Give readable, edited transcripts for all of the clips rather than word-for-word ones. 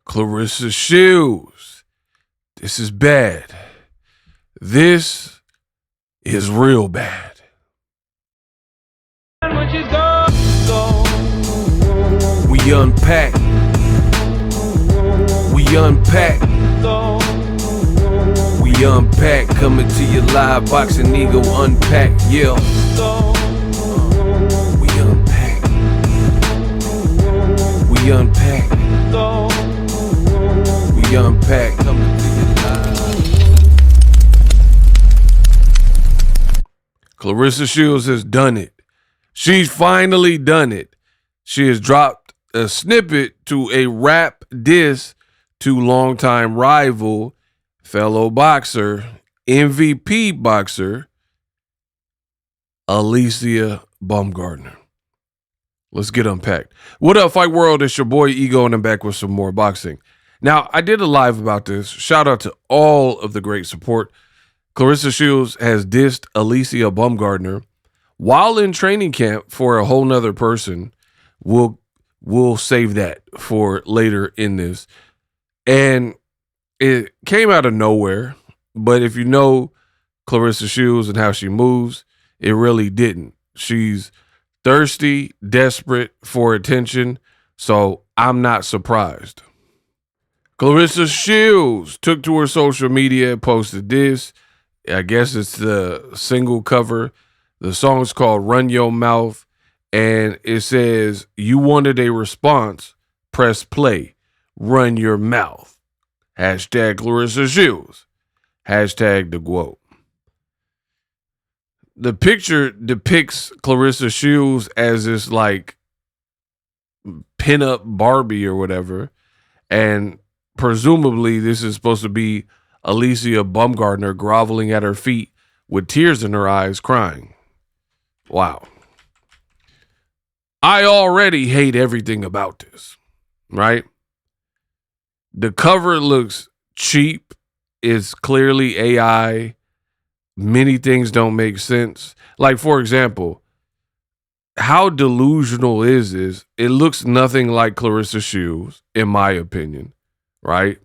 Claressa Shields. This is bad. This is real bad. We unpack. We unpack. We unpack. Coming to you live. Boxing Ego Unpack. Yeah. We unpack. We unpack. We unpack. Coming to you live. Claressa Shields has done it. She's finally done it. She has dropped a snippet to a rap diss to longtime rival, fellow boxer, MVP boxer, Alycia Baumgardner. Let's get unpacked. What up, Fight World? It's your boy Ego, and I'm back with some more boxing. Now, I did a live about this. Shout out to all of the great support. Claressa Shields has dissed Alycia Baumgardner while in training camp for a whole nother person. We'll save that for later in this. And it came out of nowhere, but if you know Claressa Shields and how she moves, it really didn't. She's thirsty, desperate for attention, so I'm not surprised. Claressa Shields took to her social media and posted this. I guess it's the single cover. The song's called Run Your Mouth, and it says, "You wanted a response, press play, run your mouth." Hashtag Claressa Shields. Hashtag the quote. The picture depicts Claressa Shields as this like pinup Barbie or whatever, and presumably this is supposed to be Alycia Baumgardner groveling at her feet with tears in her eyes, crying. Wow. I already hate everything about this, right? The cover looks cheap. It's clearly AI. Many things don't make sense. Like, for example, how delusional is this? It looks nothing like Claressa Shields, in my opinion, right?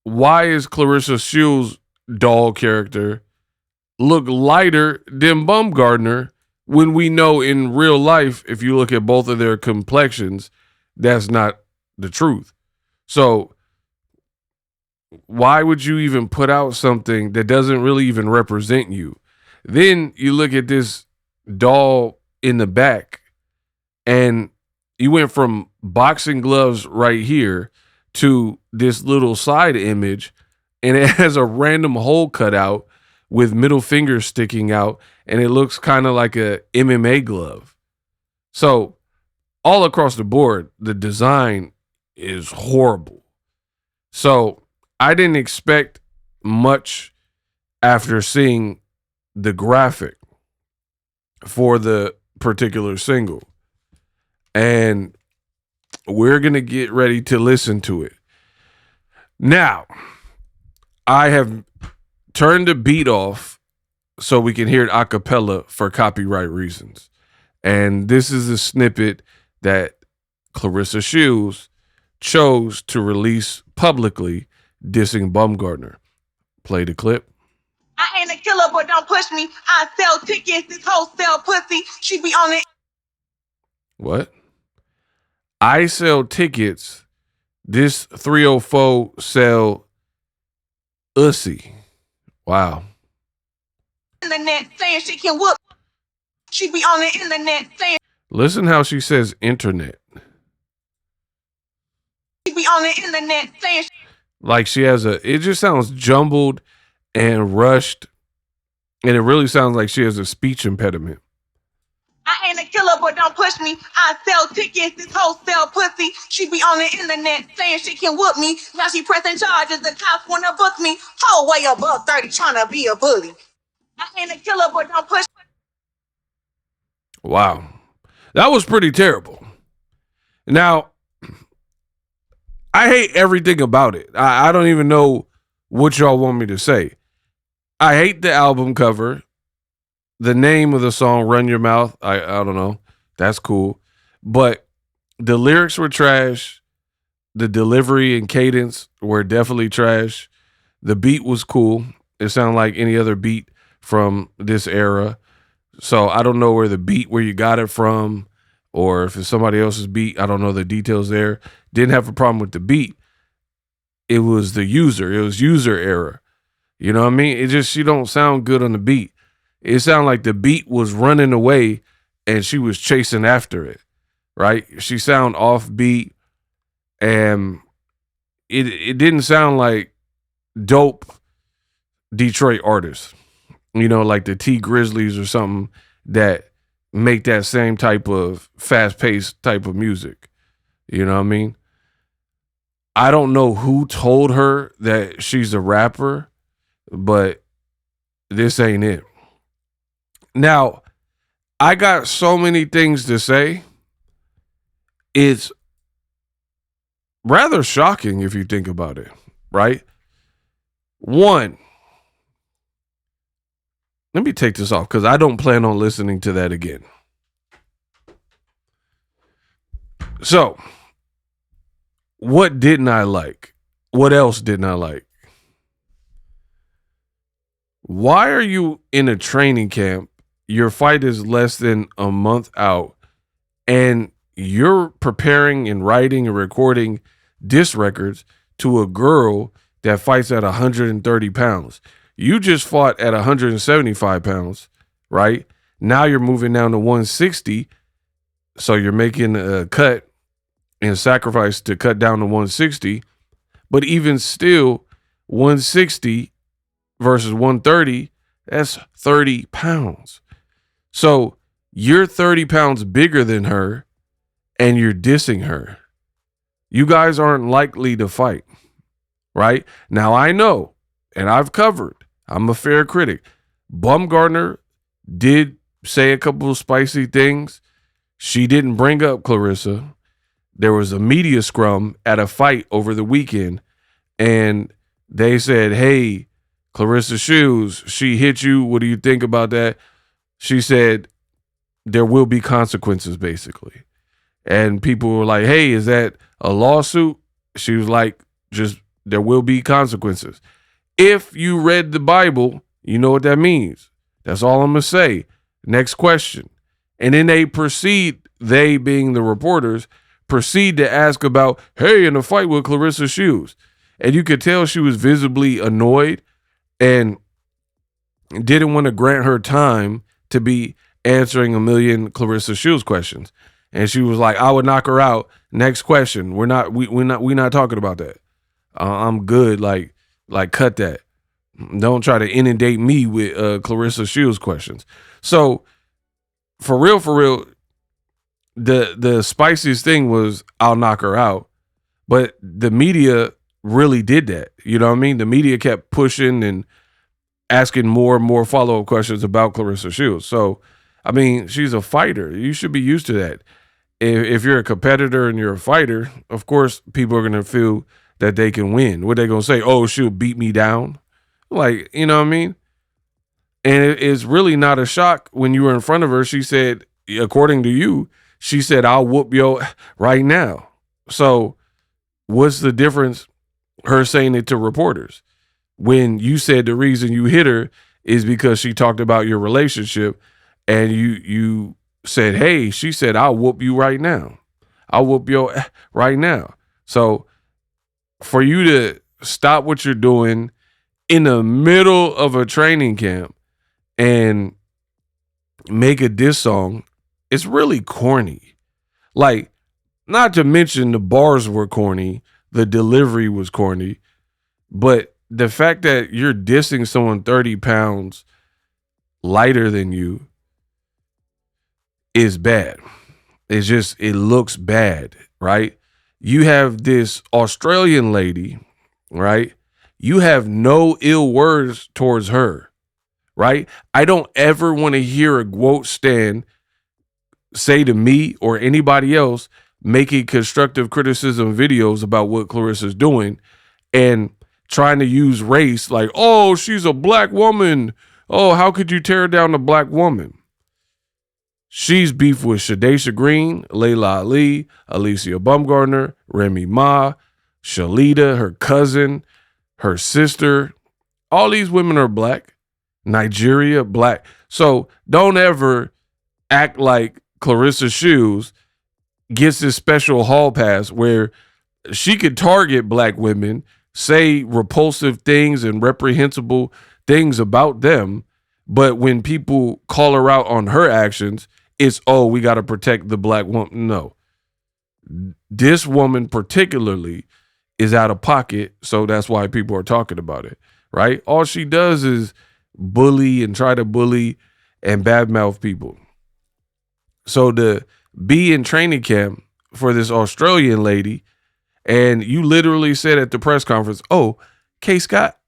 Why is Claressa Shields' doll character look lighter than Baumgardner when we know in real life, if you look at both of their complexions, that's not the truth? So why would you even put out something that doesn't really even represent you? Then you look at this doll in the back, and you went from boxing gloves right here to this little side image, and it has a random hole cut out with middle fingers sticking out, and it looks kind of like a MMA glove. So all across the board, the design is horrible. So I didn't expect much after seeing the graphic for the particular single. And we're going to get ready to listen to it. Now, I have turned the beat off so we can hear it a cappella for copyright reasons. And this is a snippet that Claressa Shields chose to release publicly, dissing Baumgardner. Play the clip. I ain't a killer, but don't push me. I sell tickets, this whole sell pussy. She be on it. What? I sell tickets. This 304 sell ussy. Wow. Internet saying she can whoop. She be on the internet saying. Listen how she says internet. She be on the internet saying. Like she has it just sounds jumbled and rushed. And it really sounds like she has a speech impediment. I ain't a killer, but don't push me. I sell tickets, this whole sell pussy. She be on the internet saying she can whoop me. Now she pressing charges, the cops wanna book me. Whole way above 30 trying to be a bully. I ain't a killer, but don't push me. Wow. That was pretty terrible. Now, I hate everything about it. I don't even know what y'all want me to say. I hate the album cover. The name of the song, Run Your Mouth, I don't know. That's cool. But the lyrics were trash. The delivery and cadence were definitely trash. The beat was cool. It sounded like any other beat from this era. So I don't know where you got it from, or if it's somebody else's beat. I don't know the details there. Didn't have a problem with the beat. It was the user. It was user error. You know what I mean? It just, she don't sound good on the beat. It sounded like the beat was running away and she was chasing after it, right? She sound offbeat, and it didn't sound like dope Detroit artists, you know, like the T Grizzlies or something that make that same type of fast-paced type of music. You know what I mean? I don't know who told her that she's a rapper, but this ain't it. Now, I got so many things to say. It's rather shocking if you think about it, right? One, let me take this off because I don't plan on listening to that again. So, what didn't I like? What else didn't I like? Why are you in a training camp? Your fight is less than a month out, and you're preparing and writing and recording diss records to a girl that fights at 130 pounds. You just fought at 175 pounds, right? Now you're moving down to 160. So you're making a cut and sacrifice to cut down to 160. But even still, 160 versus 130, that's 30 pounds. So you're 30 pounds bigger than her and you're dissing her. You guys aren't likely to fight, right? Now I know, and I've covered, I'm a fair critic. Baumgardner did say a couple of spicy things. She didn't bring up Claressa. There was a media scrum at a fight over the weekend, and they said, hey, Claressa Shields, she hit you. What do you think about that? She said, there will be consequences, basically. And people were like, hey, is that a lawsuit? She was like, just, there will be consequences. If you read the Bible, you know what that means. That's all I'm going to say. Next question. And then they being the reporters, proceed to ask about, hey, in a fight with Claressa Shields. And you could tell she was visibly annoyed and didn't want to grant her time to be answering a million Claressa Shields questions. And she was like, I would knock her out. Next question. We're not talking about that. I'm good. Like cut that. Don't try to inundate me with Claressa Shields questions. So for real, the spiciest thing was I'll knock her out. But the media really did that. You know what I mean? The media kept pushing and asking more and more follow-up questions about Claressa Shields. So, I mean, she's a fighter. You should be used to that. If you're a competitor and you're a fighter, of course, people are going to feel that they can win. What they going to say? Oh, she'll beat me down. Like, you know what I mean? And it's really not a shock when you were in front of her. She said, according to you, she said, I'll whoop yo right now. So what's the difference her saying it to reporters when you said the reason you hit her is because she talked about your relationship and you said, hey, she said, I'll whoop you right now. I'll whoop you right now. So for you to stop what you're doing in the middle of a training camp and make a diss song, it's really corny. Like, not to mention the bars were corny, the delivery was corny, but the fact that you're dissing someone 30 pounds lighter than you is bad. It's just, it looks bad, right? You have this Australian lady, right? You have no ill words towards her, right? I don't ever want to hear a quote stand say to me or anybody else making constructive criticism videos about what Claressa's doing and trying to use race like, oh, she's a black woman. Oh, how could you tear down a black woman? She's beef with Shadesha Green, Layla Ali, Alycia Baumgardner, Remy Ma, Shalita, her cousin, her sister. All these women are black. Nigeria, black. So don't ever act like Claressa Shields gets this special hall pass where she could target black women, say repulsive things and reprehensible things about them. But when people call her out on her actions, it's, oh, we got to protect the black woman. No. This woman particularly is out of pocket, so that's why people are talking about it, right? All she does is bully and try to bully and badmouth people. So to be in training camp for this Australian lady, and you literally said at the press conference, "Oh, K. Scott,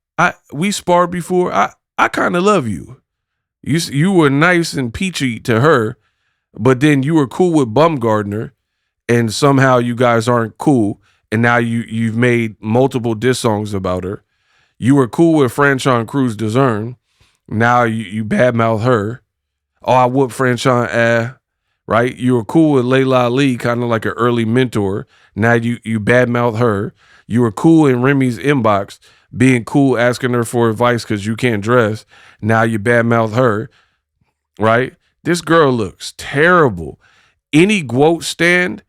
we sparred before. I kind of love you. You were nice and peachy to her, but then you were cool with Baumgardner, and somehow you guys aren't cool. And now you've made multiple diss songs about her. You were cool with Franchon Cruz Dezern. Now you badmouth her. Oh, I whooped Franchon, right? You were cool with Layla Ali, kind of like an early mentor. Now you badmouth her. You were cool in Remy's inbox, being cool, asking her for advice because you can't dress. Now you badmouth her, right? This girl looks terrible. Any quote stand,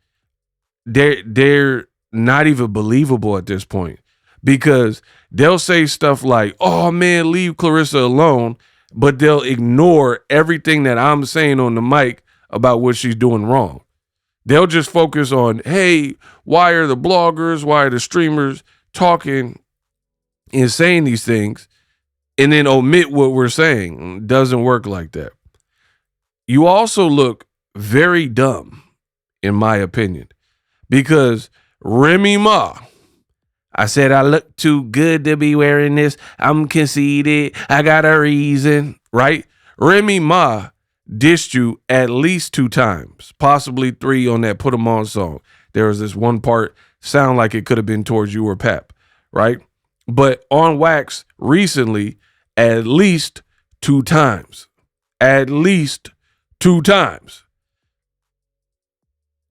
they're not even believable at this point, because they'll say stuff like, "Oh man, leave Claressa alone," but they'll ignore everything that I'm saying on the mic about what she's doing wrong. They'll just focus on, hey, why are the bloggers, why are the streamers talking and saying these things, and then omit what we're saying. It doesn't work like that. You also look very dumb, in my opinion, because Remy Ma, I said I look too good to be wearing this. I'm conceited. I got a reason, right? Remy Ma dissed you at least 2 times, possibly 3 on that Put 'Em On song. There was this one part, sound like it could have been towards you or Pap, right? But on Wax recently, at least 2 times. At least 2 times.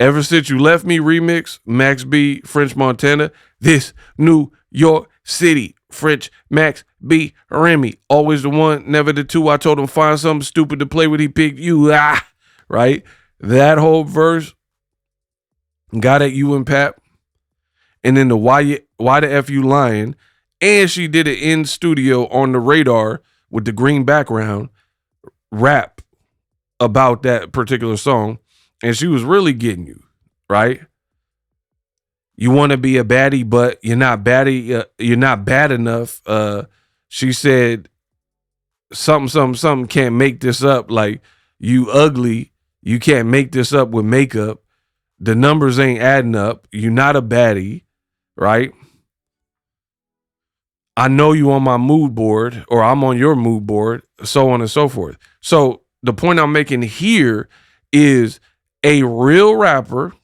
Ever Since You Left Me remix, Max B, French Montana, this New York City, French Max B, Remy, always the one, never the two. I told him find something stupid to play with, he picked you, right? That whole verse got at you and Pap. And then the why the F you lying, and she did it in studio on the radar with the green background, rap about that particular song. And she was really getting you, right? You want to be a baddie, but you're not baddie. You're not bad enough. She said, something can't make this up. Like, you ugly. You can't make this up with makeup. The numbers ain't adding up. You're not a baddie, right? I know you on my mood board, or I'm on your mood board, so on and so forth. So the point I'm making here is, a real rapper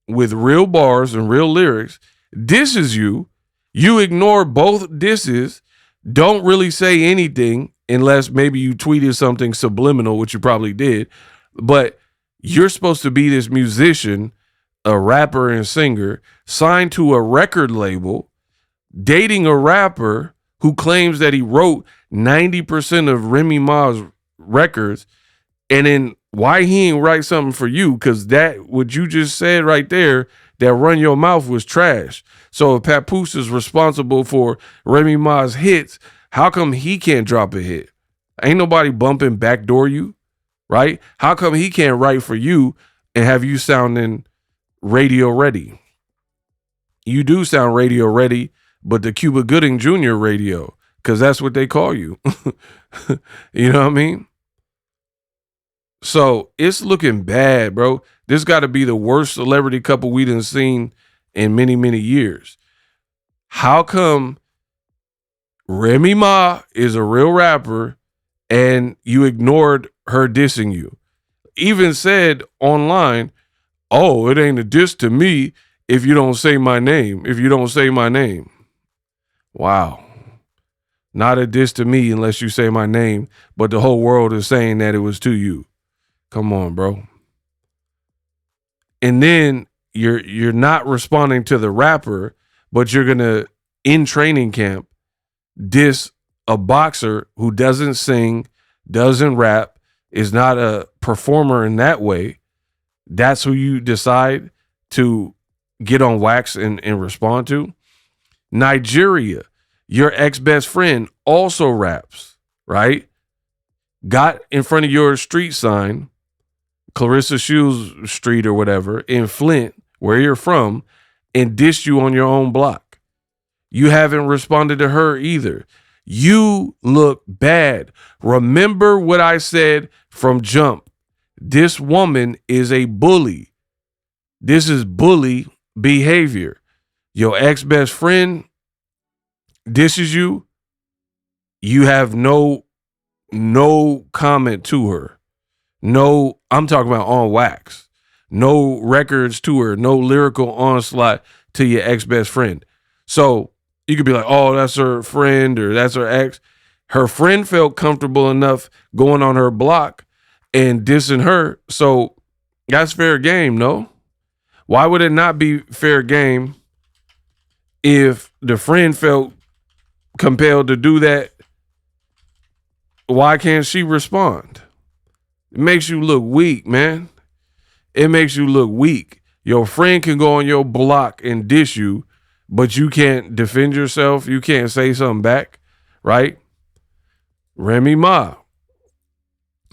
with real bars and real lyrics disses you. You ignore both disses, don't really say anything unless maybe you tweeted something subliminal, which you probably did. But you're supposed to be this musician, a rapper and singer, signed to a record label, dating a rapper who claims that he wrote 90% of Remy Ma's records, and then why he ain't write something for you? Because that, what you just said right there, that Run Your Mouth was trash. So if Papoose is responsible for Remy Ma's hits, how come he can't drop a hit? Ain't nobody bumping backdoor you, right? How come he can't write for you and have you sounding radio ready? You do sound radio ready, but the Cuba Gooding Jr. radio, because that's what they call you. You know what I mean? So it's looking bad, bro. This got to be the worst celebrity couple we done seen in many, many years. How come Remy Ma is a real rapper and you ignored her dissing you? Even said online, oh, it ain't a diss to me if you don't say my name. If you don't say my name. Wow. Not a diss to me unless you say my name, but the whole world is saying that it was to you. Come on, bro. And then you're not responding to the rapper, but you're going to, in training camp, diss a boxer who doesn't sing, doesn't rap, is not a performer in that way. That's who you decide to get on wax and respond to. Nigeria, your ex-best friend also raps, right? Got in front of your street sign, Claressa Shields Street or whatever, in Flint, where you're from, and dissed you on your own block. You haven't responded to her either. You look bad. Remember what I said from jump. This woman is a bully. This is bully behavior. Your ex-best friend disses you. You have no comment to her. No, I'm talking about on wax. No records to her. No lyrical onslaught to your ex-best friend. So you could be like, oh, that's her friend or that's her ex. Her friend felt comfortable enough going on her block and dissing her. So that's fair game, no? Why would it not be fair game if the friend felt compelled to do that? Why can't she respond? It makes you look weak, man. It makes you look weak. Your friend can go on your block and diss you, but you can't defend yourself. You can't say something back, right? Remy Ma,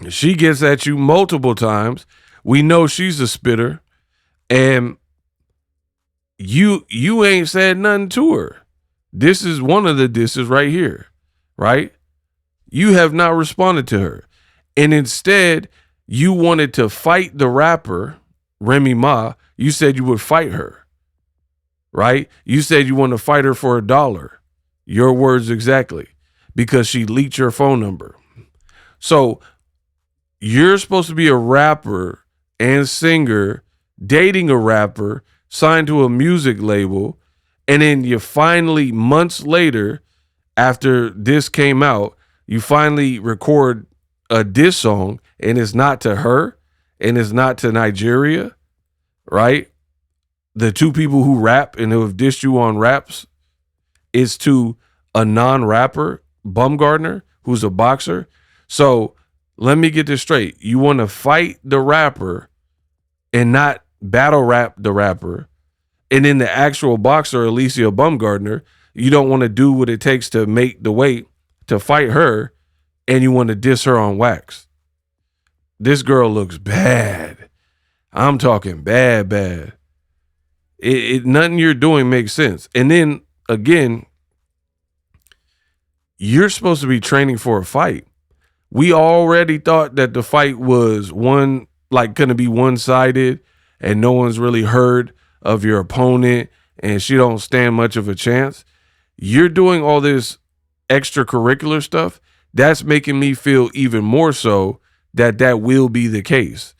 she gets at you multiple times. We know she's a spitter, and you ain't said nothing to her. This is one of the disses right here, right? You have not responded to her. And instead, you wanted to fight the rapper, Remy Ma. You said you would fight her, right? You said you want to fight her for $1. Your words exactly, because she leaked your phone number. So you're supposed to be a rapper and singer, dating a rapper, signed to a music label, and then you finally, months later, after this came out, you finally record a diss song, and it's not to her, and it's not to Nigeria, right? The two people who rap and who have dissed you on raps, is to a non-rapper, Baumgardner, who's a boxer. So let me get this straight. You want to fight the rapper and not battle rap the rapper. And then the actual boxer, Alycia Baumgardner, you don't want to do what it takes to make the weight to fight her, and you want to diss her on wax. This girl looks bad. I'm talking bad. Nothing you're doing makes sense. And then again, you're supposed to be training for a fight. We already thought that the fight was going to be one-sided, and no one's really heard of your opponent, and she don't stand much of a chance. You're doing all this extracurricular stuff. That's making me feel even more so that will be the case.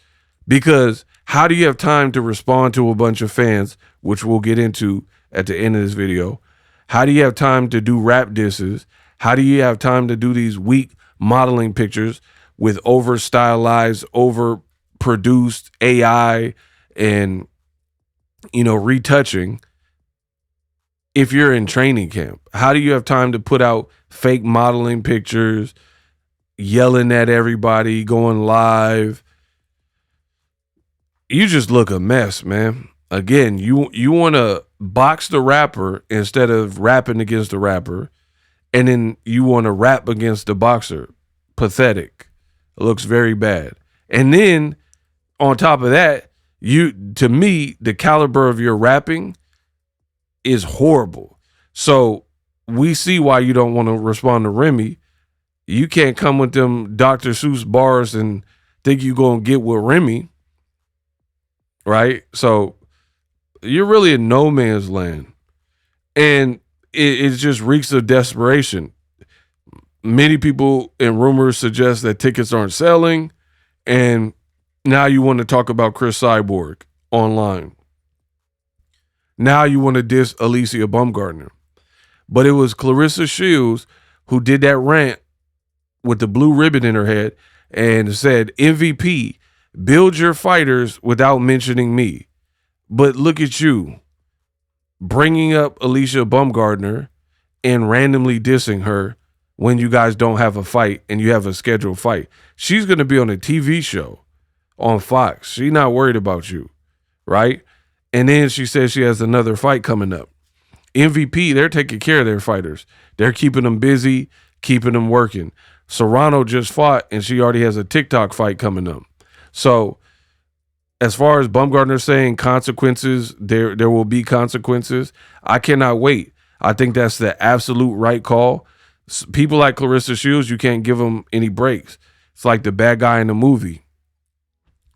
Because how do you have time to respond to a bunch of fans, which we'll get into at the end of this video? How do you have time to do rap disses? How do you have time to do these weak modeling pictures with over-stylized, over-produced AI and, retouching if you're in training camp? How do you have time to put out fake modeling pictures, yelling at everybody, going live? You just look a mess, man. Again, you want to box the rapper instead of rapping against the rapper, and then you want to rap against the boxer. Pathetic. It looks very bad. And then on top of that, to me, the caliber of your rapping is horrible. So we see why you don't want to respond to Remy. You can't come with them Dr. Seuss bars and think you're going to get with Remy, right? So you're really in no man's land. And it just reeks of desperation. Many people and rumors suggest that tickets aren't selling, and now you want to talk about Chris Cyborg online. Now you want to diss Alycia Baumgardner. But it was Claressa Shields who did that rant with the blue ribbon in her head and said, MVP, build your fighters without mentioning me. But look at you. bringing up Alycia Baumgardner and randomly dissing her when you guys don't have a fight and you have a scheduled fight. She's going to be on a TV show on Fox. She's not worried about you, right? And then she says she has another fight coming up. MVP, they're taking care of their fighters. They're keeping them busy, keeping them working. Serrano just fought, and she already has a TikTok fight coming up. So as far as Baumgardner saying consequences, there will be consequences. I cannot wait. I think that's the absolute right call. People like Claressa Shields, you can't give them any breaks. It's like the bad guy in the movie.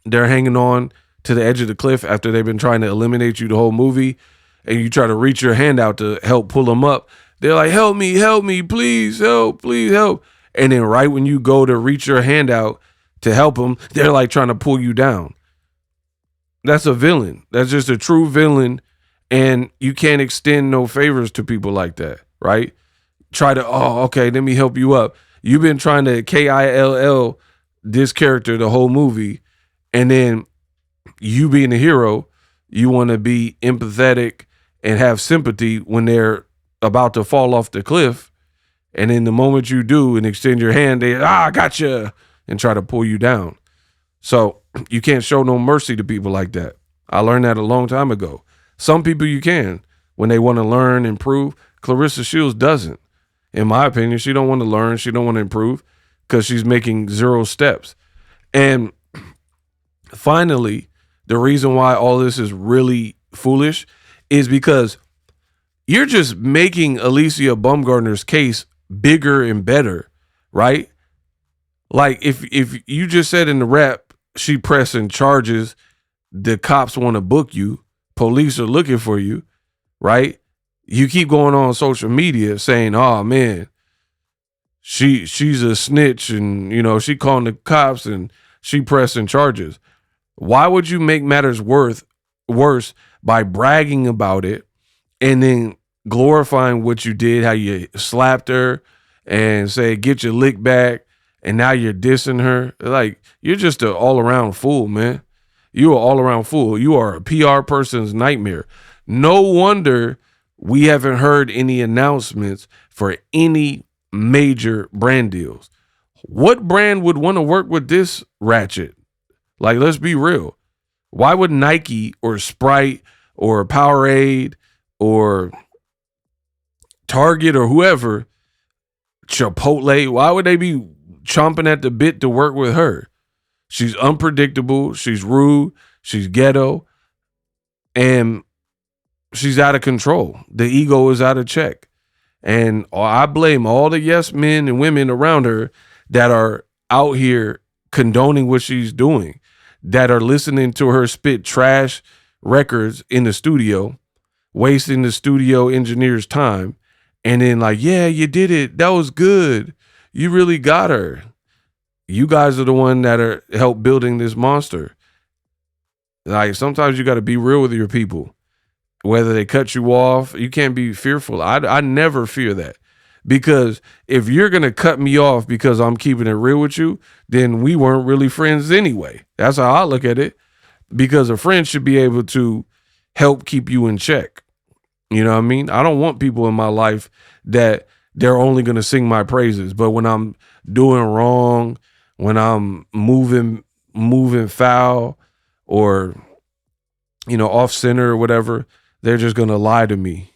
They're hanging on to the edge of the cliff after they've been trying to eliminate you the whole movie, and you try to reach your hand out to help pull them up. They're like, help me, please help, please help. And then right when you go to reach your hand out to help them, they're like trying to pull you down. That's a villain. That's just a true villain, and you can't extend no favors to people like that, right? Try to, okay, let me help you up. You've been trying to KILL this character the whole movie, and then you being a hero, you want to be empathetic and have sympathy when they're about to fall off the cliff. And then the moment you do and extend your hand, they, I gotcha, and try to pull you down. So you can't show no mercy to people like that. I learned that a long time ago. Some people you can when they want to learn, improve. Claressa Shields doesn't. In my opinion, she don't want to learn. She don't want to improve because she's making 0 steps. And finally, the reason why all this is really foolish is because you're just making Alycia Baumgardner's case bigger and better, right? Like if you just said in the rap, she pressing charges, the cops want to book you, police are looking for you, right? You keep going on social media saying, oh man, she's a snitch and, you know, she calling the cops and she pressing charges. Why would you make matters worse by bragging about it and then glorifying what you did, how you slapped her and say, get your lick back, and now you're dissing her? Like, you're just an all-around fool, man. You're an all-around fool. You are a PR person's nightmare. No wonder we haven't heard any announcements for any major brand deals. What brand would want to work with this ratchet? Like, let's be real. Why would Nike or Sprite or Powerade or Target or whoever, Chipotle, why would they be chomping at the bit to work with her? She's unpredictable. She's rude. She's ghetto. And she's out of control. The ego is out of check. And I blame all the yes men and women around her that are out here condoning what she's doing, that are listening to her spit trash records in the studio, wasting the studio engineer's time, and then like, yeah, you did it. That was good. You really got her. You guys are the one that are help building this monster. Like, sometimes you got to be real with your people. Whether they cut you off, you can't be fearful. I never fear that. Because if you're going to cut me off because I'm keeping it real with you, then we weren't really friends anyway. That's how I look at it. Because a friend should be able to help keep you in check. You know what I mean? I don't want people in my life that they're only going to sing my praises. But when I'm doing wrong, when I'm moving foul or, you know, off center or whatever, they're just going to lie to me.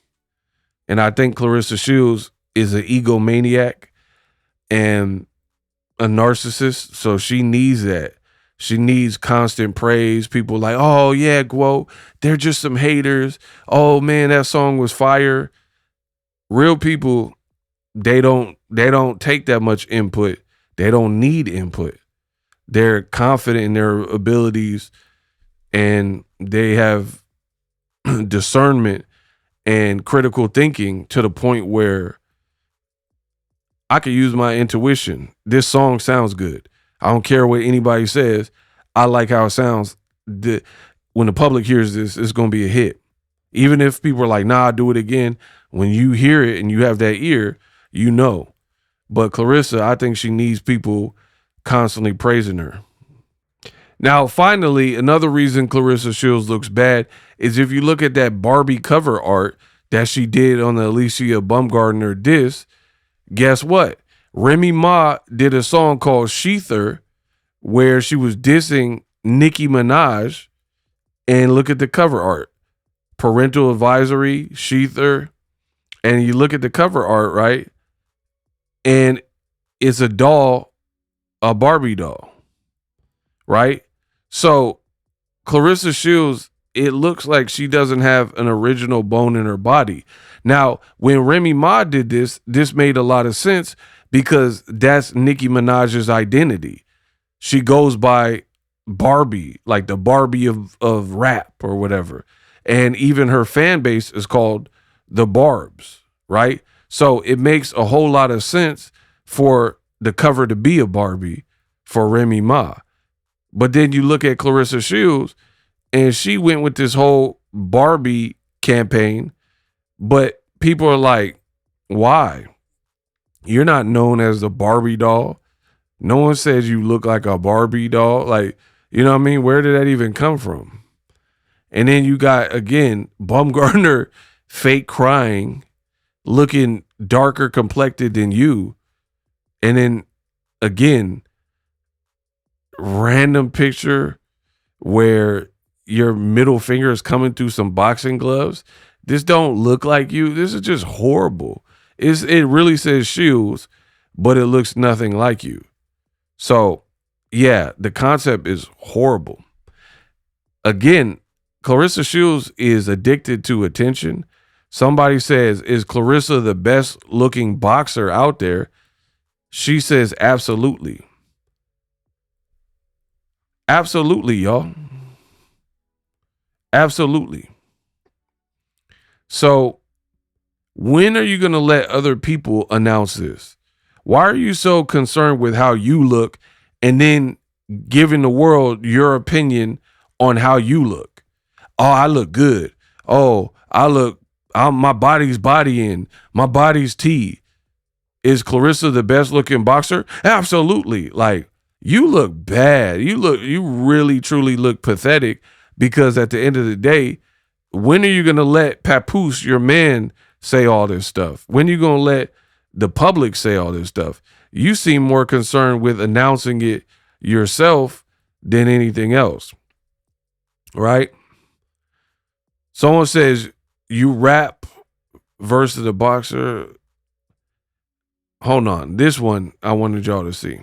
And I think Claressa Shields is an egomaniac and a narcissist. So she needs that. She needs constant praise. People like, oh yeah, Guo, they're just some haters. Oh man, that song was fire. Real people, they don't take that much input. They don't need input. They're confident in their abilities and they have discernment and critical thinking to the point where I could use my intuition. This song sounds good. I don't care what anybody says. I like how it sounds. When the public hears this, it's going to be a hit. Even if people are like, nah, do it again. When you hear it and you have that ear, you know. But Claressa, I think she needs people constantly praising her. Now, finally, another reason Claressa Shields looks bad is if you look at that Barbie cover art that she did on the Alycia Baumgardner DISS, guess what? Remy Ma did a song called Sheether where she was dissing Nicki Minaj, and look at the cover art. Parental advisory, Sheether, and you look at the cover art, right? And it's a doll, a Barbie doll, right? So Claressa Shields, it looks like she doesn't have an original bone in her body. Now, when Remy Ma did this made a lot of sense because that's Nicki Minaj's identity. She goes by Barbie, like the Barbie of rap or whatever. And even her fan base is called the Barbs, right? So it makes a whole lot of sense for the cover to be a Barbie for Remy Ma. But then you look at Claressa Shields, and she went with this whole Barbie campaign, but people are like, why? You're not known as the Barbie doll. No one says you look like a Barbie doll. Like, you know what I mean? Where did that even come from? And then you got, again, Baumgardner fake crying, looking darker complected than you. And then, again, random picture where your middle finger is coming through some boxing gloves. This don't look like you. This is just horrible. It really says Shields, but it looks nothing like you. So, yeah, the concept is horrible. Again, Claressa Shields is addicted to attention. Somebody says, is Claressa the best looking boxer out there? She says, absolutely. Absolutely, y'all. Absolutely. So, when are you going to let other people announce this? Why are you so concerned with how you look and then giving the world your opinion on how you look? Oh, I look good. Oh, my body's bodying. My body's T. Is Claressa the best looking boxer? Absolutely. Like, you look bad. You really, truly look pathetic because at the end of the day, when are you going to let Papoose, your man, say all this stuff? When are you going to let the public say all this stuff? You seem more concerned with announcing it yourself than anything else, right? Someone says you rap versus a boxer. Hold on. This one I wanted y'all to see.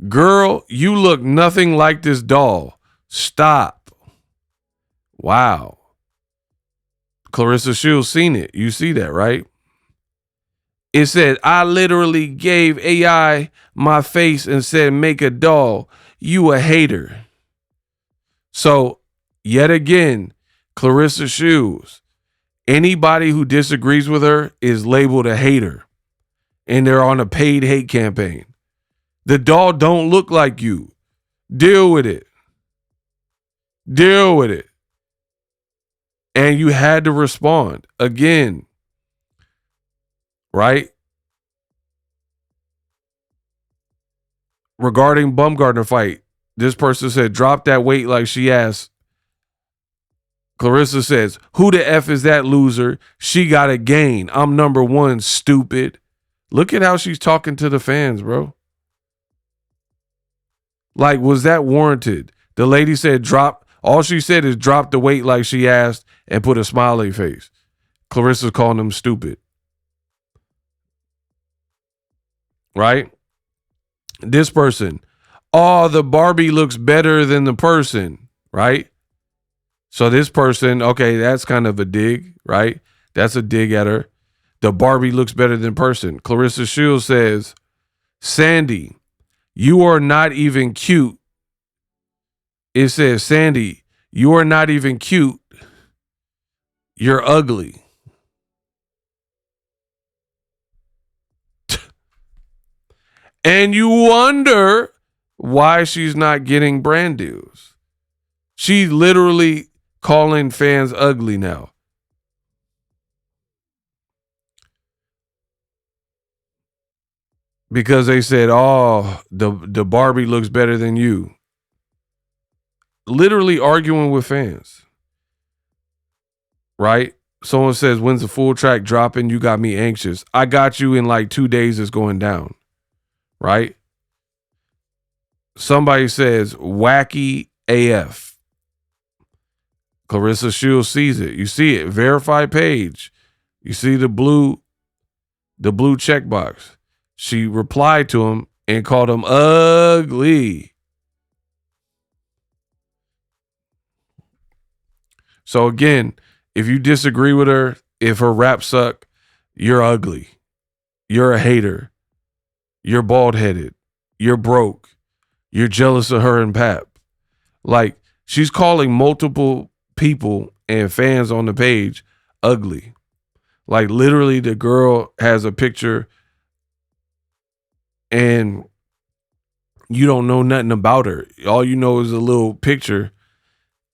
Girl, you look nothing like this doll. Stop. Wow. Claressa Shields seen it. You see that, right? It said, I literally gave AI my face and said, make a doll. You a hater. So, yet again, Claressa Shields, anybody who disagrees with her is labeled a hater. And they're on a paid hate campaign. The doll don't look like you. Deal with it. Deal with it. And you had to respond again. Right? Regarding Baumgardner fight, this person said, drop that weight like she asked. Claressa says, who the F is that loser? She got a gain. I'm number one, stupid. Look at how she's talking to the fans, bro. Like, was that warranted? The lady said, all she said is drop the weight like she asked and put a smiley face. Claressa's calling them stupid. Right? This person, oh, the Barbie looks better than the person, right? So this person, okay, that's kind of a dig, right? That's a dig at her. The Barbie looks better than person. Claressa Shields says, Sandy, you are not even cute. It says, Sandy, you are not even cute. You're ugly. And you wonder why she's not getting brand deals. She's literally calling fans ugly now. Because they said, oh, the Barbie looks better than you. literally arguing with fans, right? Someone says, when's the full track dropping? You got me anxious. I got you in like 2 days, it's going down, right? Somebody says, wacky AF. Claressa Shields sees it. You see it. Verified page. You see the blue checkbox. She replied to him and called him ugly. So again, if you disagree with her, if her rap suck, you're ugly. You're a hater. You're bald-headed. You're broke. You're jealous of her and Pap. Like, she's calling multiple people and fans on the page ugly. Like, literally, the girl has a picture and you don't know nothing about her. All you know is a little picture,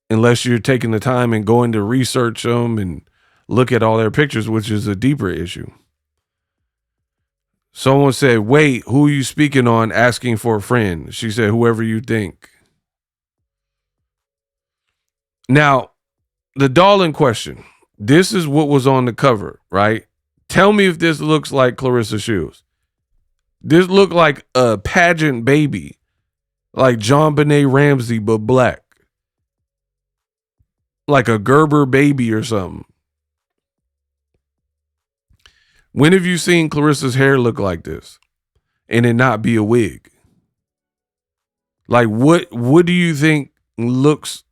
unless you're taking the time and going to research them and look at all their pictures, which is a deeper issue. Someone said, wait, who are you speaking on asking for a friend? She said, whoever you think. Now, the doll in question, this is what was on the cover, right? Tell me if this looks like Claressa Shields. This looked like a pageant baby, like John Benet Ramsey, but black. Like a Gerber baby or something. When have you seen Claressa's hair look like this and it not be a wig? Like, what do you think looks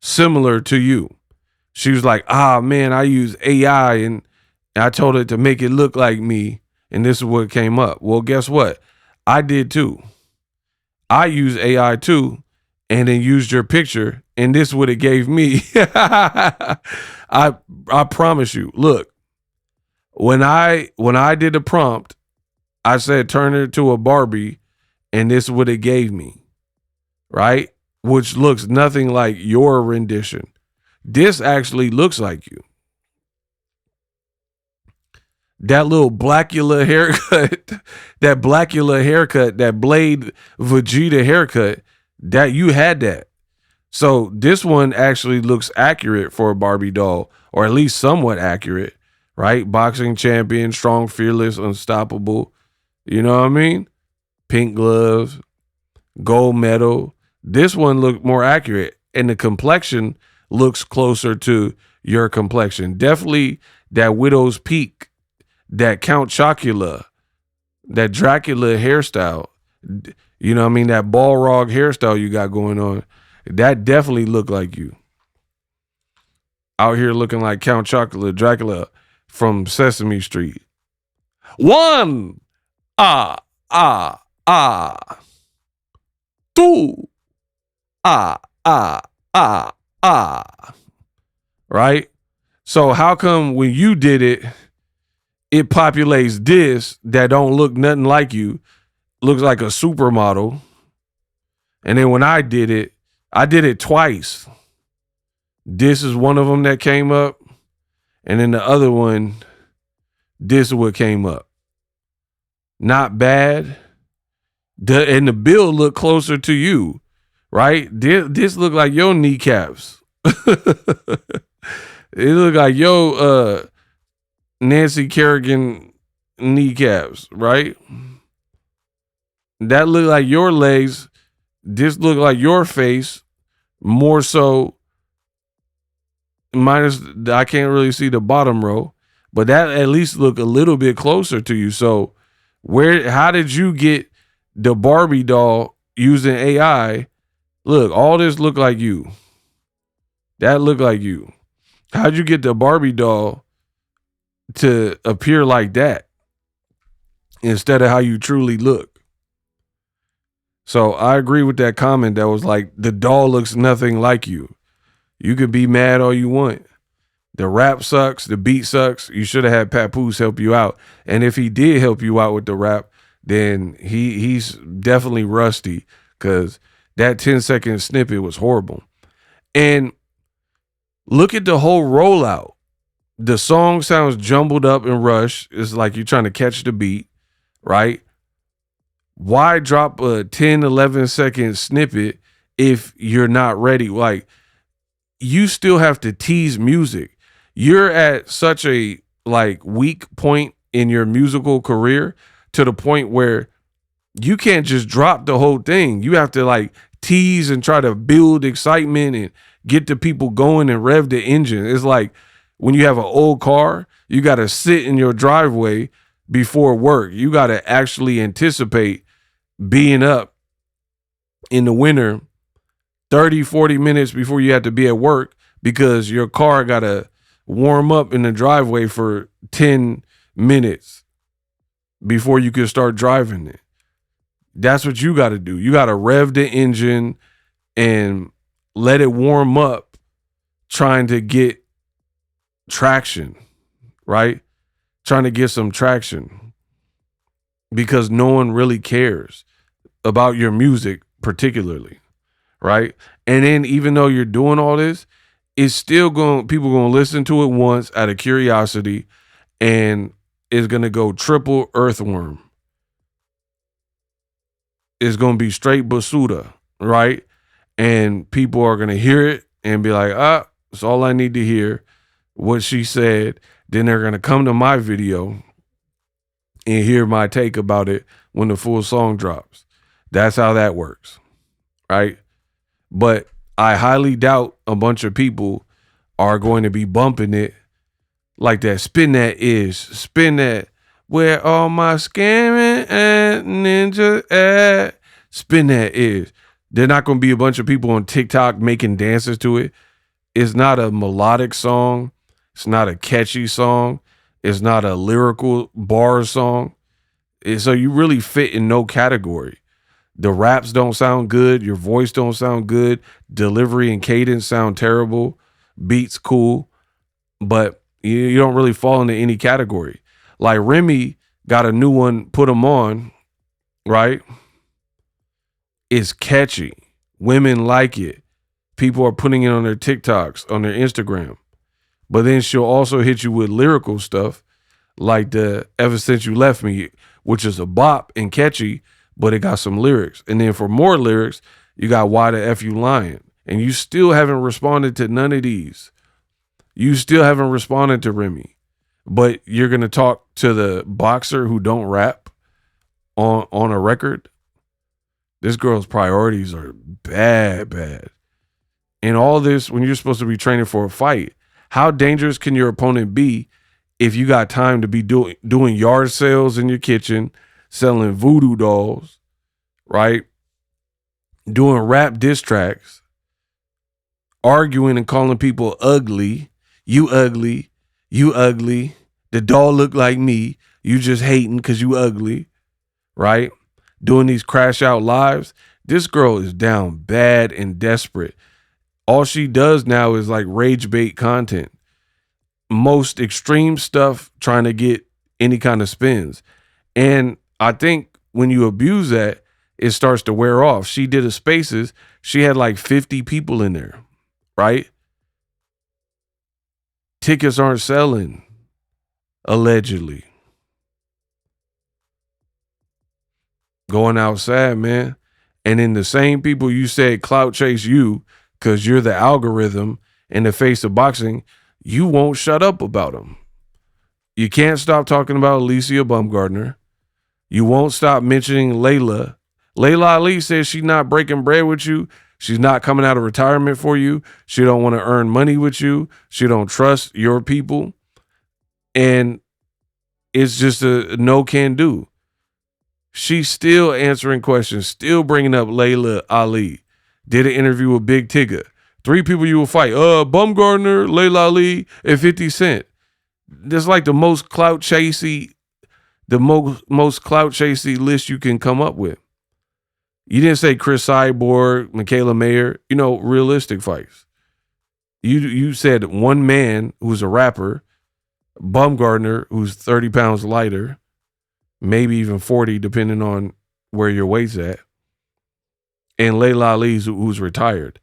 similar to you? She was like, man, I use AI and I told it to make it look like me, and this is what came up. Well, guess what? I did too. I used AI too, and then used your picture, and this is what it gave me. I promise you. Look, when I did the prompt, I said turn it to a Barbie, and this is what it gave me, right? Which looks nothing like your rendition. This actually looks like you. That little Blackula haircut, that Blade Vegeta haircut, that you had that. So this one actually looks accurate for a Barbie doll, or at least somewhat accurate, right? Boxing champion, strong, fearless, unstoppable. You know what I mean? Pink gloves, gold medal. This one looked more accurate, and the complexion looks closer to your complexion. Definitely that Widow's Peak, that Count Chocula, that Dracula hairstyle. You know what I mean? That Balrog hairstyle you got going on. That definitely looked like you. Out here looking like Count Chocula, Dracula from Sesame Street. One, two, right? So how come when you did it, it populates DISS that don't look nothing like you, looks like a supermodel, and then when I did it twice. DISS is one of them that came up, and then the other one, DISS is what came up. Not bad. And the bill looked closer to you, right? This look like your kneecaps. It look like your Nancy Kerrigan kneecaps, right? That look like your legs. This look like your face, more so. Minus, I can't really see the bottom row, but that at least look a little bit closer to you. So how did you get the Barbie doll using AI? Look, all this look like you. That look like you. How'd you get the Barbie doll to appear like that instead of how you truly look? So I agree with that comment that was like, the doll looks nothing like you. You could be mad all you want. The rap sucks. The beat sucks. You should have had Papoose help you out. And if he did help you out with the rap, then he's definitely rusty, because that 10-second snippet was horrible. And look at the whole rollout. The song sounds jumbled up and rushed. It's like you're trying to catch the beat, right? Why drop a 10, 11-second snippet if you're not ready. Like, you still have to tease music. You're at such a like weak point in your musical career to the point where you can't just drop the whole thing. You have to like tease and try to build excitement and get the people going and rev the engine. It's like when you have an old car, you got to sit in your driveway before work. You got to actually anticipate being up in the winter 30, 40 minutes before you have to be at work because your car got to warm up in the driveway for 10 minutes before you can start driving it. That's what you got to do. You got to rev the engine and let it warm up trying to get traction, right? Trying to get some traction because no one really cares about your music particularly, right? And then even though you're doing all this, it's still people going to listen to it once out of curiosity and it's going to go triple earthworm. It's going to be straight basura, right? And people are going to hear it and be like, that's all I need to hear, what she said. Then they're going to come to my video and hear my take about it when the full song drops. That's how that works, right? But I highly doubt a bunch of people are going to be bumping it like that. Spin that. Where all my scamming and ninja at. Spin that is. They're not going to be a bunch of people on TikTok making dances to it. It's not a melodic song. It's not a catchy song. It's not a lyrical bar song. So you really fit in no category. The raps don't sound good. Your voice don't sound good. Delivery and cadence sound terrible. Beats cool. But you don't really fall into any category. Like Remy got a new one, Put 'Em On, right? It's catchy. Women like it. People are putting it on their TikToks, on their Instagram. But then she'll also hit you with lyrical stuff like the Ever Since You Left Me, which is a bop and catchy, but it got some lyrics. And then for more lyrics, you got Why the F You Lying. And you still haven't responded to none of these. You still haven't responded to Remy. But you're going to talk to the boxer who don't rap on a record. This girl's priorities are bad. And all this when you're supposed to be training for a fight. How dangerous can your opponent be if you got time to be doing yard sales in your kitchen, selling voodoo dolls, right? Doing rap diss tracks, arguing and calling people ugly. You ugly. The doll look like me. You just hating because you ugly, right? Doing these crash out lives. This girl is down bad and desperate. All she does now is like rage bait content. Most extreme stuff trying to get any kind of spins. And I think when you abuse that, it starts to wear off. She did a Spaces. She had like 50 people in there, right? Tickets aren't selling, allegedly. Going outside, man. And then the same people you said clout chase you because you're the algorithm in the face of boxing, you won't shut up about them. You can't stop talking about Alycia Baumgardner. You won't stop mentioning Layla. Layla Ali says she's not breaking bread with you. She's not coming out of retirement for you. She don't want to earn money with you. She don't trust your people. And it's just a no can do. She's still answering questions, still bringing up Layla Ali. Did an interview with Big Tigger. 3 people you will fight. Baumgardner, Layla Ali, and 50 Cent. That's like the most clout chasey list you can come up with. You didn't say Chris Cyborg, Michaela Mayer, realistic fights. You said one man who's a rapper, Baumgardner, who's 30 pounds lighter, maybe even 40, depending on where your weight's at, and Layla Ali, who's retired.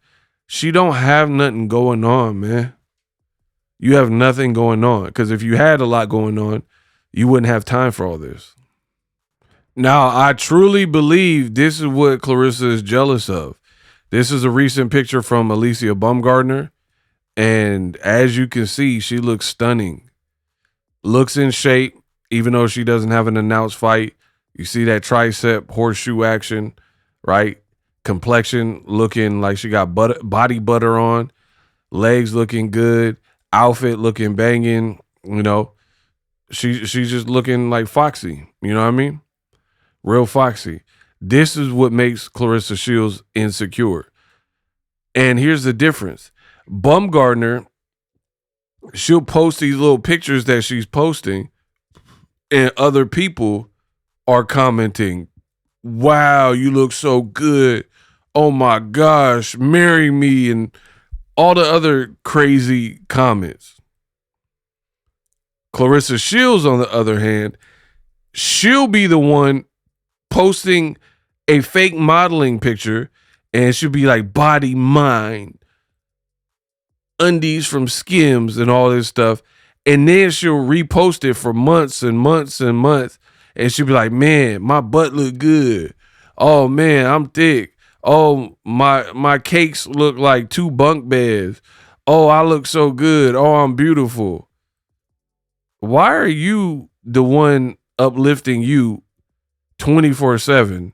She don't have nothing going on, man. You have nothing going on, because if you had a lot going on, you wouldn't have time for all this. Now, I truly believe this is what Claressa is jealous of. This is a recent picture from Alycia Baumgardner. And as you can see, she looks stunning. Looks in shape, even though she doesn't have an announced fight. You see that tricep horseshoe action, right? Complexion looking like she got body butter on. Legs looking good. Outfit looking banging. You know, she's just looking like Foxy. You know what I mean? Real Foxy. This is what makes Claressa Shields insecure. And here's the difference. Baumgardner, she'll post these little pictures that she's posting, and other people are commenting, wow, you look so good. Oh my gosh, marry me, and all the other crazy comments. Claressa Shields, on the other hand, she'll be the one posting a fake modeling picture, and she'll be like, body mine, undies from Skims and all this stuff. And then she'll repost it for months and months and months. And she'll be like, man, my butt look good. Oh man, I'm thick. Oh, my cakes look like 2 bunk beds. Oh, I look so good. Oh, I'm beautiful. Why are you the one uplifting you 24/7?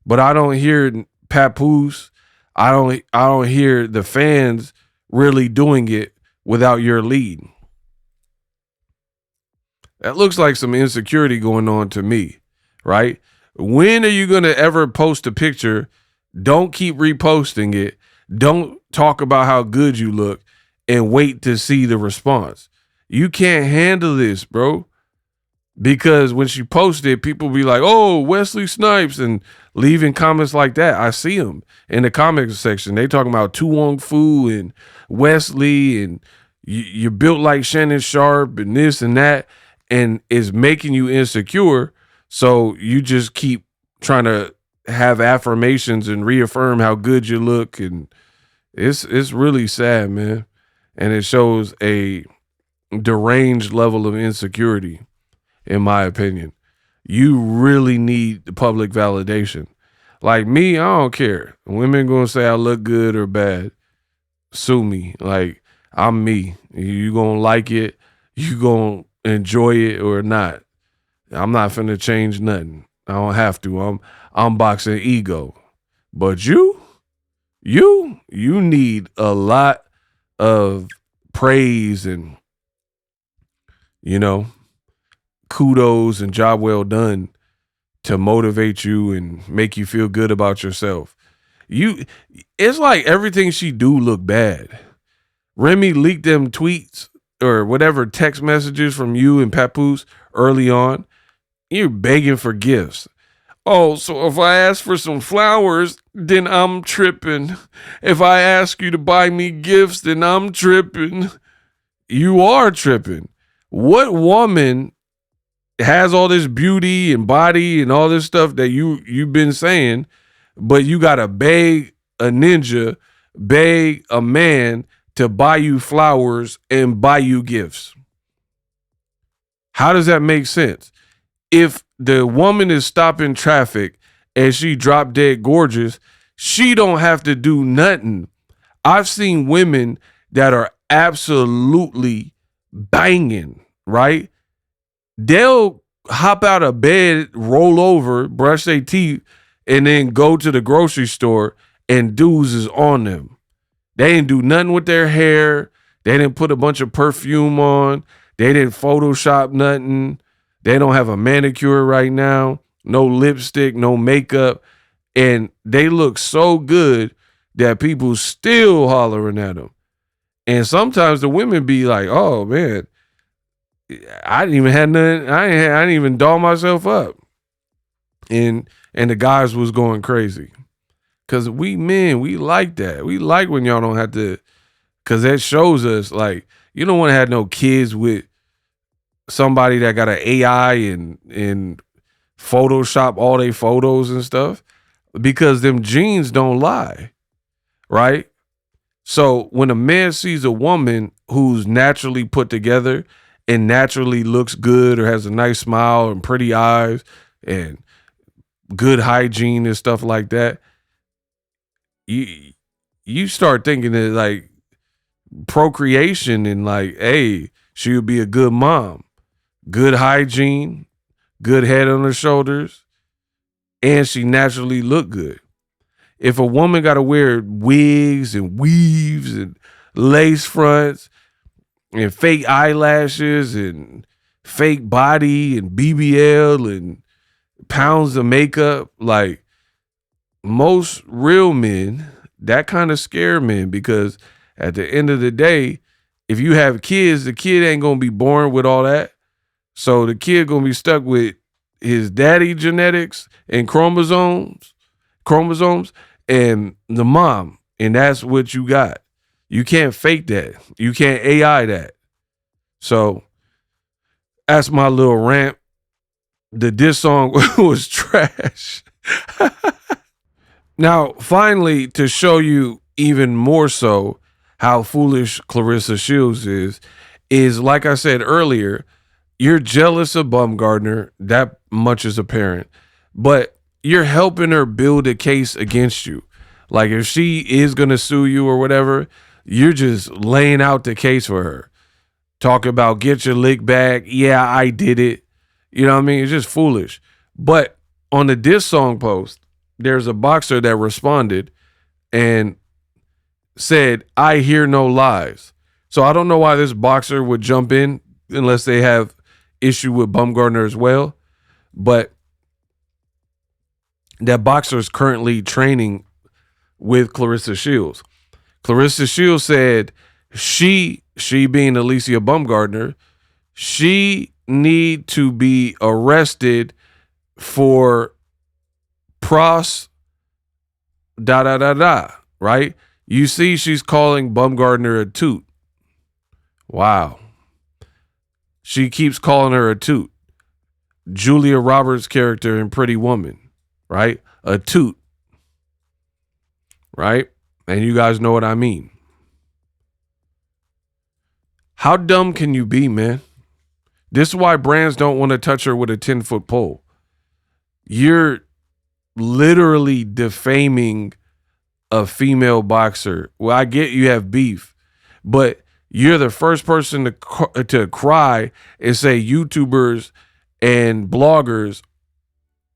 But I don't hear Papoose. I don't hear the fans really doing it without your lead. That looks like some insecurity going on to me, right? When are you going to ever post a picture? Don't keep reposting it. Don't talk about how good you look and wait to see the response. You can't handle this, bro. Because when she posted, people be like, oh, Wesley Snipes, and leaving comments like that. I see them in the comments section. They talking about Tu Wong Fu and Wesley, and you're built like Shannon Sharp and this and that, and it's making you insecure. So you just keep trying to have affirmations and reaffirm how good you look, and it's really sad, man. And it shows a deranged level of insecurity. In my opinion, you really need the public validation. Like me, I don't care. Women gonna say I look good or bad. Sue me. Like, I'm me. You gonna like it, you gonna enjoy it or not. I'm not finna change nothing. I don't have to. I'm boxing ego. But you need a lot of praise and, kudos and job well done to motivate you and make you feel good about yourself. It's like everything she do look bad. Remy leaked them tweets or whatever text messages from you and Papoose early on. You're begging for gifts. Oh, so if I ask for some flowers, then I'm tripping. If I ask you to buy me gifts, then I'm tripping. You are tripping. What woman has all this beauty and body and all this stuff that you've been saying, but you gotta beg a ninja, beg a man to buy you flowers and buy you gifts? How does that make sense? If the woman is stopping traffic and she drop dead gorgeous, she don't have to do nothing. I've seen women that are absolutely banging, right? They'll hop out of bed, roll over, brush their teeth, and then go to the grocery store, and dudes is on them. They didn't do nothing with their hair. They didn't put a bunch of perfume on. They didn't Photoshop nothing. They don't have a manicure right now. No lipstick, no makeup. And they look so good that people still hollering at them. And sometimes the women be like, oh, man, I didn't even have nothing. I didn't even doll myself up. And the guys was going crazy. Cause we men, we like that. We like when y'all don't have to, cause that shows us like you don't want to have no kids with somebody that got an AI and Photoshop all their photos and stuff, because them genes don't lie. Right? So when a man sees a woman who's naturally put together and naturally looks good or has a nice smile and pretty eyes and good hygiene and stuff like that, you start thinking that like procreation and like, hey, she would be a good mom, good hygiene, good head on her shoulders, and she naturally look good. If a woman got to wear wigs and weaves and lace fronts and fake eyelashes and fake body and BBL and pounds of makeup, like most real men, that kind of scare men because at the end of the day, if you have kids, the kid ain't gonna be born with all that. So the kid gonna be stuck with his daddy genetics and chromosomes, and the mom, and that's what you got. You can't fake that. You can't AI that. So that's my little rant. The diss song was trash. Now, finally, to show you even more so how foolish Claressa Shields is like I said earlier, you're jealous of Baumgardner. That much is apparent. But you're helping her build a case against you. Like if she is going to sue you or whatever, you're just laying out the case for her. Talk about get your lick back. Yeah, I did it. You know what I mean? It's just foolish. But on the diss song post, there's a boxer that responded and said, I hear no lies. So I don't know why this boxer would jump in unless they have issue with Baumgardner as well. But that boxer is currently training with Claressa Shields. Claressa Shields said she being Alycia Baumgardner, she need to be arrested for right? You see she's calling Baumgardner a toot. Wow. She keeps calling her a toot. Julia Roberts' character in Pretty Woman, right? A toot, right? And you guys know what I mean. How dumb can you be, man? This is why brands don't want to touch her with a 10-foot pole. You're literally defaming a female boxer. Well, I get you have beef, but you're the first person to cry and say YouTubers and bloggers,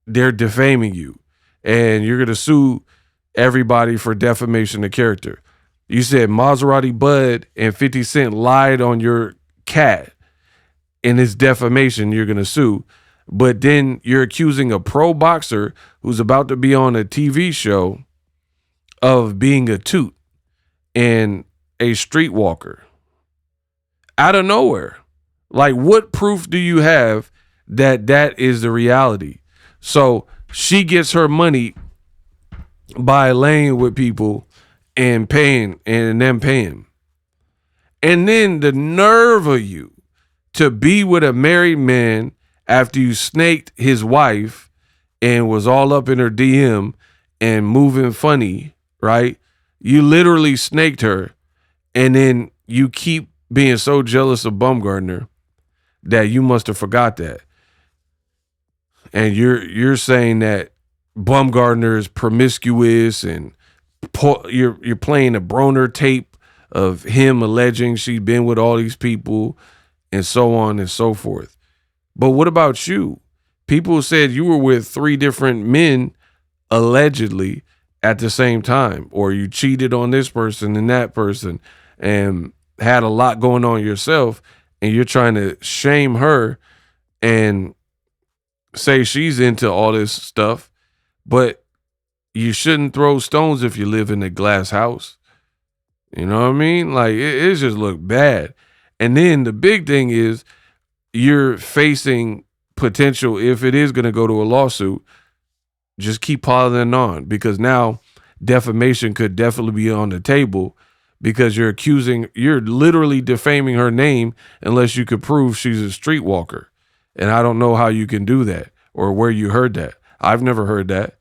they're defaming you. And you're going to sue everybody for defamation of character. You said Maserati Bud and 50 Cent lied on your cat. In his defamation, you're going to sue. But then you're accusing a pro boxer who's about to be on a TV show of being a toot and a streetwalker. Out of nowhere. Like, what proof do you have that that is the reality? So she gets her money by laying with people and paying and them paying. And then the nerve of you to be with a married man after you snaked his wife and was all up in her DM and moving funny, right? You literally snaked her, and then you keep being so jealous of Baumgardner that you must have forgot that. And you're saying that Baumgardner is promiscuous, and you're playing a Broner tape of him alleging she's been with all these people and so on and so forth. But what about you? People said you were with 3 different men allegedly at the same time, or you cheated on this person and that person and had a lot going on yourself, and you're trying to shame her and say she's into all this stuff. But you shouldn't throw stones if you live in a glass house. You know what I mean? Like, it just looked bad. And then the big thing is you're facing potential, if it is going to go to a lawsuit, just keep piling on, because now defamation could definitely be on the table, because you're literally defaming her name unless you could prove she's a streetwalker. And I don't know how you can do that or where you heard that. I've never heard that,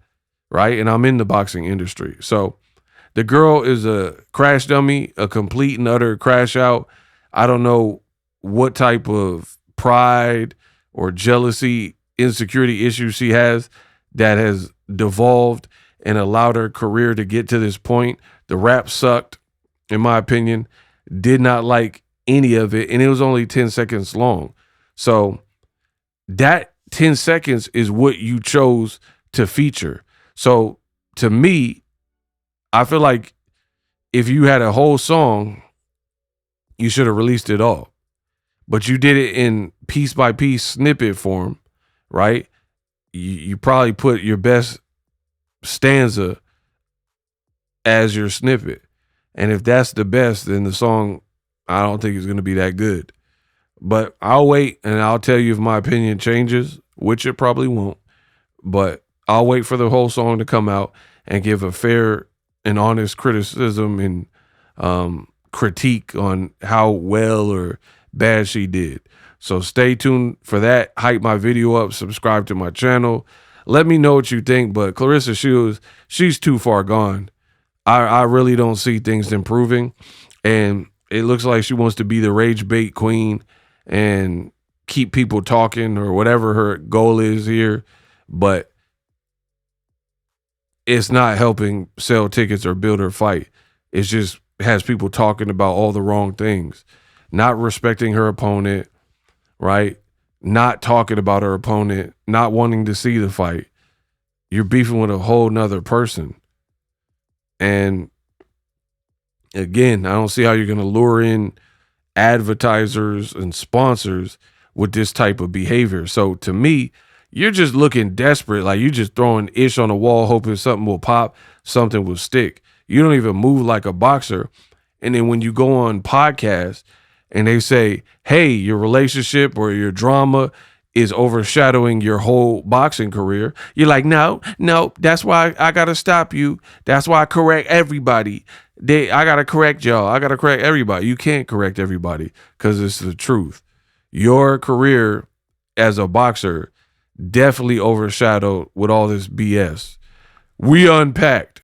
right? And I'm in the boxing industry. So the girl is a crash dummy, a complete and utter crash out. I don't know what type of pride or jealousy, insecurity issues she has that has devolved and allowed her career to get to this point The rap sucked, in my opinion. Did not like any of it, and it was only 10 seconds long. So that 10 seconds is what you chose to feature. So to me, I feel like if you had a whole song, you should have released it all. But you did it in piece by piece snippet form, right? You probably put your best stanza as your snippet. And if that's the best, then the song, I don't think it's going to be that good. But I'll wait and I'll tell you if my opinion changes, which it probably won't. But I'll wait for the whole song to come out and give a fair and honest criticism and critique on how well or bad she did. So stay tuned for that. Hype my video up, subscribe to my channel. Let me know what you think, but Claressa Shields, she's too far gone. I really don't see things improving, and it looks like she wants to be the rage bait queen and keep people talking or whatever her goal is here, but it's not helping sell tickets or build her fight. It just has people talking about all the wrong things, not respecting her opponent, right? Not talking about her opponent, not wanting to see the fight. You're beefing with a whole nother person. And again, I don't see how you're going to lure in advertisers and sponsors with this type of behavior. So to me, you're just looking desperate. Like you're just throwing ish on the wall, hoping something will pop, something will stick. You don't even move like a boxer. And then when you go on podcasts and they say, hey, your relationship or your drama is overshadowing your whole boxing career, you're like, no, that's why I got to stop you. That's why I correct everybody. I got to correct y'all. I got to correct everybody. You can't correct everybody because it's the truth. Your career as a boxer definitely overshadowed with all this BS. We unpacked.